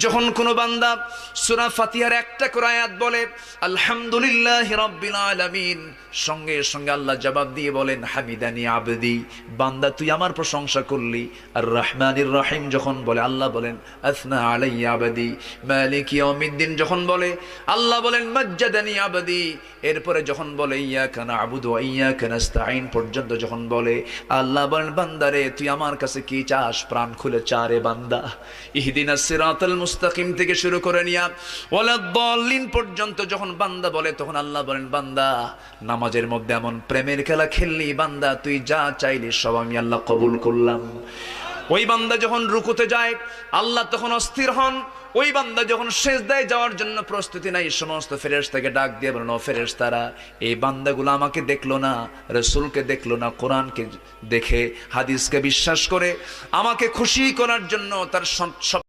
যখন কোনো বান্দা সূরা ফাতিহার একটা করে আয়াত বলে আলহামদুলিল্লাহি রাব্বিল আলামিন, সঙ্গে সঙ্গে আল্লাহ জবাব দিয়ে বলেন হামিদানি আবদি, বান্দা তুই আমার প্রশংসা করলি। আর রহমানির রহিম যখন বলে আল্লাহ বলেন আসনা আলাইয়া আবদি। মালিক ইয়াউমিদ্দিন যখন বলে আল্লাহ বলেন মাজ্জাদানি আবদি। এরপরে যখন বলে ইয়াকা না'বুদু ওয়া ইয়াকা নাস্তাঈন পর্যন্ত যখন বলে আল্লাহ বলেন বান্দারে তুই আমার কাছে কি চাস, প্রাণ খুলে চা রে বান্দা। ইহদিনাস সিরাতাল মুস্তাকিম থেকে শুরু করে নিয়া ওয়ালাদ-দাল্লিন পর্যন্ত যখন বান্দা বলে তখন আল্লাহ বলেন বান্দা নামাজের মধ্যে এমন প্রেমের খেলা খেললি বান্দা, তুই যা চাইলি সব আমি আল্লাহ কবুল করলাম। ওই বান্দা যখন রুকুতে যায় আল্লাহ তখন অস্থির হন। ওই বান্দা যখন সিজদায় যাওয়ার জন্য প্রস্তুতি নাই, সমস্ত ফেরেশতাকে ডাক দিয়ে বলেন ও ফেরেশতারা, এই বান্দাগুলো আমাকে দেখলো না, রাসূলকে দেখলো না, কোরআনকে দেখে হাদিসকে বিশ্বাস করে আমাকে খুশি করার জন্য তার সব